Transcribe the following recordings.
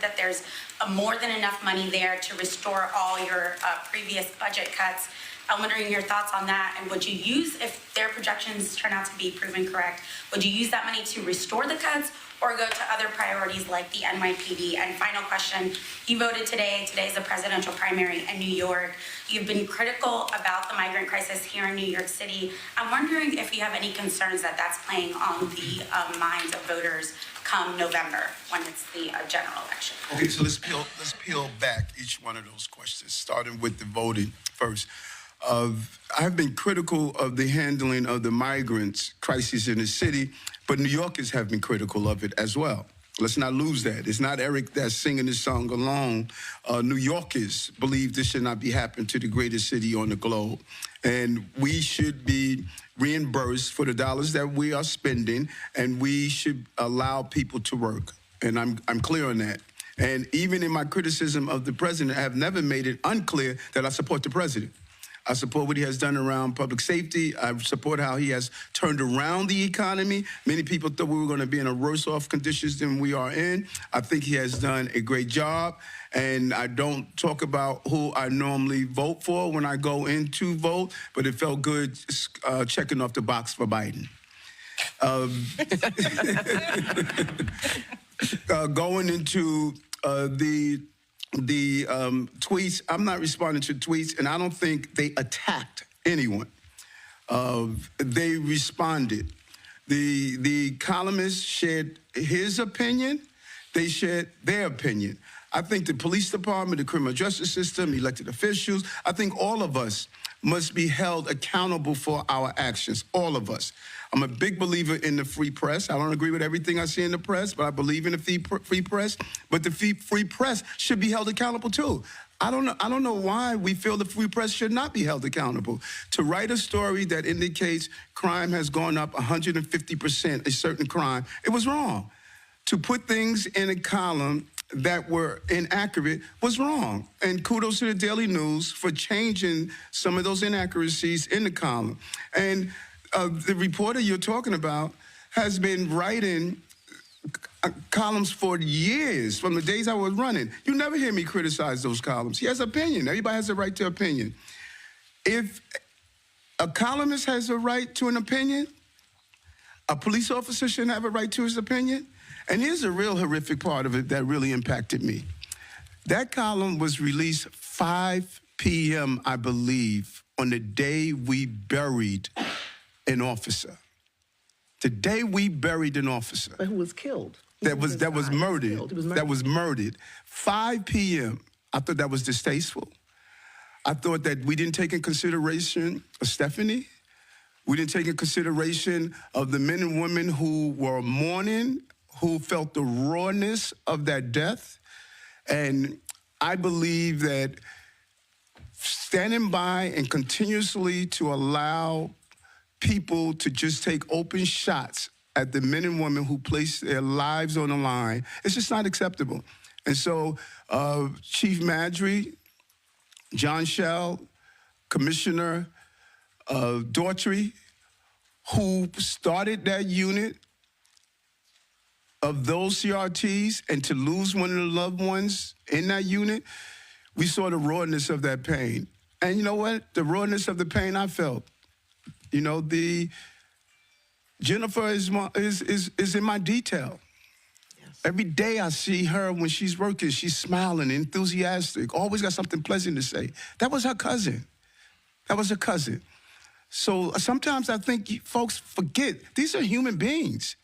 said that there's more than enough money there to restore all your previous budget cuts. I'm wondering your thoughts on that, and would you use, if their projections turn out to be proven correct, would you use that money to restore the cuts or go to other priorities like the NYPD? And final question, you voted today. Today is a presidential primary in New York. You've been critical about the migrant crisis here in New York City. I'm wondering if you have any concerns that that's playing on the minds of voters come November when it's the general election. Okay, so let's peel back each one of those questions, starting with the voting first. I've been critical of the handling of the migrants crisis in the city, but New Yorkers have been critical of it as well. Let's not lose that. It's not Eric that's singing this song alone. New Yorkers believe this should not be happening to the greatest city on the globe. And we should be reimbursed for the dollars that we are spending, and we should allow people to work. And I'm clear on that. And even in my criticism of the president, I have never made it unclear that I support the president. I support what he has done around public safety. I support how he has turned around the economy. Many people thought we were going to be in a worse off conditions than we are in. I think he has done a great job. And I don't talk about who I normally vote for when I go in to vote, but it felt good checking off the box for Biden. Going into the tweets, I'm not responding to tweets, and I don't think they attacked anyone. They responded. The columnist shared his opinion. They shared their opinion. I think the police department, the criminal justice system, elected officials, I think all of us must be held accountable for our actions, all of us. I'm a big believer in the free press. I don't agree with everything I see in the press, but I believe in the free press. But the free press should be held accountable too. I don't know why we feel the free press should not be held accountable. To write a story that indicates crime has gone up 150%, a certain crime, it was wrong. To put things in a column that were inaccurate was wrong. And kudos to the Daily News for changing some of those inaccuracies in the column. And the reporter you're talking about has been writing columns for years, from the days I was running. You never hear me criticize those columns. He has opinion. Everybody has a right to opinion. If a columnist has a right to an opinion, a police officer shouldn't have a right to his opinion. And here's a real horrific part of it that really impacted me. That column was released 5 p.m., I believe, on the day we buried an officer. The day we buried an officer. But who was killed? That was murdered. That was murdered. 5 p.m. I thought that was distasteful. I thought that we didn't take in consideration of Stephanie. We didn't take in consideration of the men and women who were mourning, who felt the rawness of that death. And I believe that standing by and continuously to allow people to just take open shots at the men and women who place their lives on the line, it's just not acceptable. And so Chief Madry, John Schell, Commissioner Daughtry, who started that unit of those CRTs, and to lose one of the loved ones in that unit, we saw the rawness of that pain. And you know what? The rawness of the pain I felt. You know, Jennifer is in my detail. Yes. Every day I see her when she's working, she's smiling, enthusiastic, always got something pleasant to say. That was her cousin. That was her cousin. So sometimes I think folks forget, these are human beings.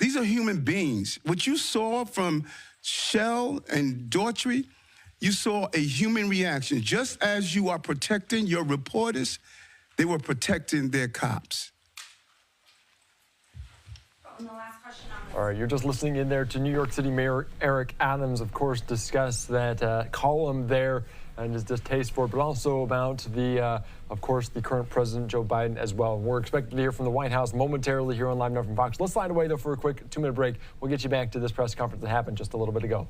These are human beings. What you saw from Schell and Daughtry, you saw a human reaction. Just as you are protecting your reporters, they were protecting their cops. All right, you're just listening in there to New York City Mayor Eric Adams, of course, discuss that column there and his distaste for it, but also about of course, the current President Joe Biden as well. We're expected to hear from the White House momentarily here on LiveNOW from Fox. Let's slide away, though, for a quick 2-minute break. We'll get you back to this press conference that happened just a little bit ago.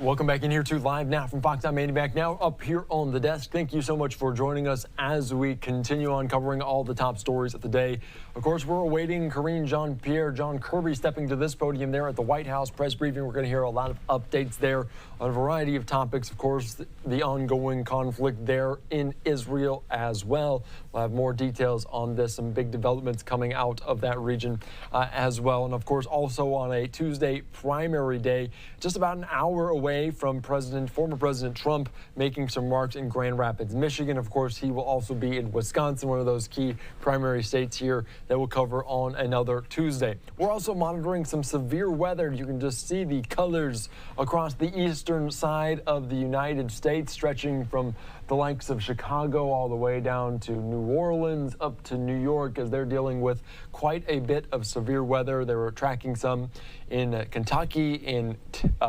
Welcome back in here to Live Now from Fox. I'm Andy back now up here on the desk. Thank you so much for joining us as we continue on covering all the top stories of the day. Of course, we're awaiting Karine Jean-Pierre, John Kirby stepping to this podium there at the White House press briefing. We're going to hear a lot of updates there on a variety of topics. Of course, the ongoing conflict there in Israel as well. We'll have more details on this, some big developments coming out of that region as well. And of course, also on a Tuesday primary day, just about an hour away from former President Trump making some remarks in Grand Rapids, Michigan. Of course, he will also be in Wisconsin, one of those key primary states here that we'll cover on another Tuesday. We're also monitoring some severe weather. You can just see the colors across the eastern side of the United States, stretching from the likes of Chicago all the way down to New Orleans, up to New York, as they're dealing with quite a bit of severe weather. They were tracking some in Kentucky, in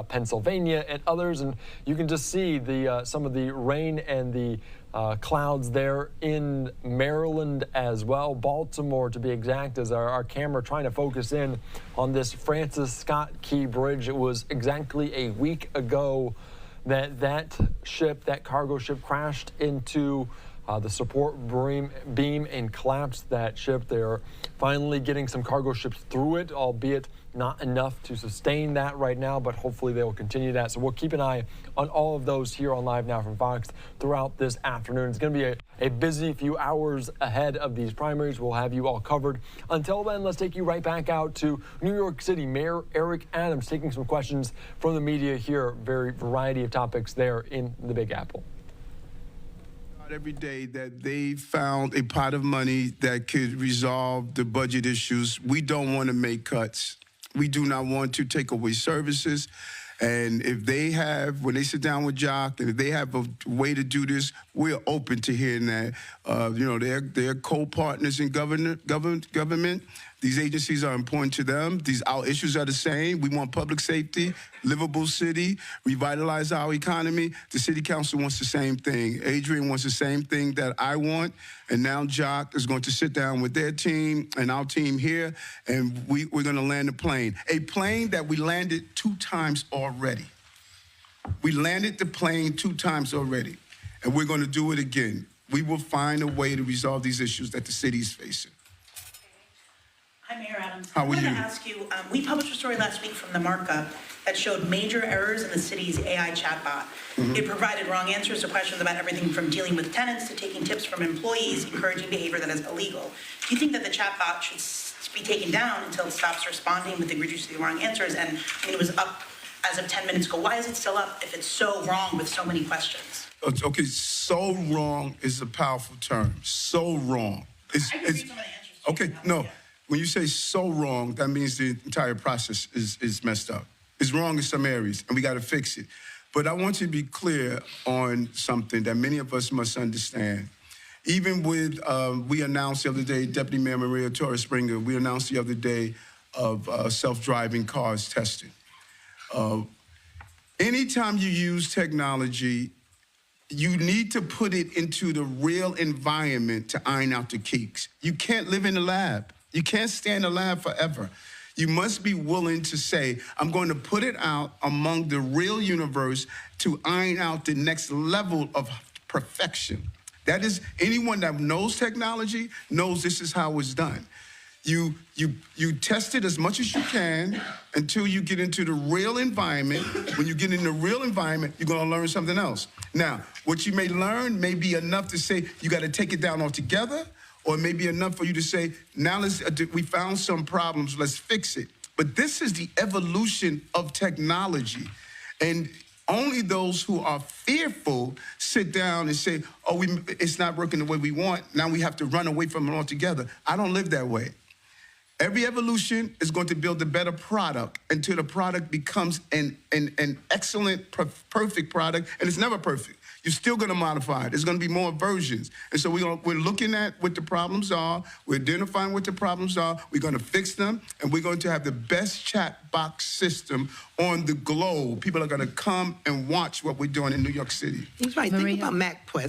Pennsylvania, and others, and you can just see some of the rain and the clouds there in Maryland as well. Baltimore, to be exact, as our camera trying to focus in on this Francis Scott Key Bridge. It was exactly a week ago that cargo ship crashed into the support beam and collapsed that ship. They're finally getting some cargo ships through it, albeit not enough to sustain that right now, but hopefully they will continue that. So we'll keep an eye on all of those here on Live Now from Fox throughout this afternoon. It's going to be a busy few hours ahead of these primaries. We'll have you all covered. Until then, let's take you right back out to New York City. Mayor Eric Adams taking some questions from the media here. Very variety of topics there in the Big Apple. Every day that they found a pot of money that could resolve the budget issues. We don't want to make cuts. We do not want to take away services. And if they have, when they sit down with Jock, and if they have a way to do this, we're open to hearing that. They're co-partners in government. These agencies are important to them. Our issues are the same. We want public safety, livable city, revitalize our economy. The city council wants the same thing. Adrian wants the same thing that I want. And now Jock is going to sit down with their team and our team here, and we're going to land a plane that we landed 2 times already. We landed the plane 2 times already, and we're going to do it again. We will find a way to resolve these issues that the city is facing. Hi, Mayor Adams. How are you? I wanted to ask you, we published a story last week from the Markup that showed major errors in the city's AI chatbot. Mm-hmm. It provided wrong answers to questions about everything from dealing with tenants to taking tips from employees, encouraging behavior that is illegal. Do you think that the chatbot should be taken down until it stops responding with egregiously wrong answers? And it was up as of 10 minutes ago. Why is it still up if it's so wrong with so many questions? Okay, so wrong is a powerful term. So wrong. I can read some of the answers. Okay, no. When you say so wrong, that means the entire process is messed up. It's wrong in some areas, and we got to fix it. But I want you to be clear on something that many of us must understand. Even with, we announced the other day, Deputy Mayor Maria Torres Springer, we announced the other day of self-driving cars testing. Anytime you use technology, you need to put it into the real environment to iron out the kinks. You can't live in the lab. You can't stay in the lab forever. You must be willing to say, I'm going to put it out among the real universe to iron out the next level of perfection. That is, anyone that knows technology knows this is how it's done. You test it as much as you can until you get into the real environment. When you get in the real environment, you're going to learn something else. Now, what you may learn may be enough to say you got to take it down altogether, or it may be enough for you to say, now we found some problems, let's fix it. But this is the evolution of technology. And only those who are fearful sit down and say, oh, it's not working the way we want. Now we have to run away from it altogether. I don't live that way. Every evolution is going to build a better product until the product becomes an excellent, perfect product, and it's never perfect. You're still going to modify it. There's going to be more versions. And so we're looking at what the problems are. We're identifying what the problems are. We're going to fix them, and we're going to have the best chat box system on the globe. People are going to come and watch what we're doing in New York City. He's right. Think about MapQuest.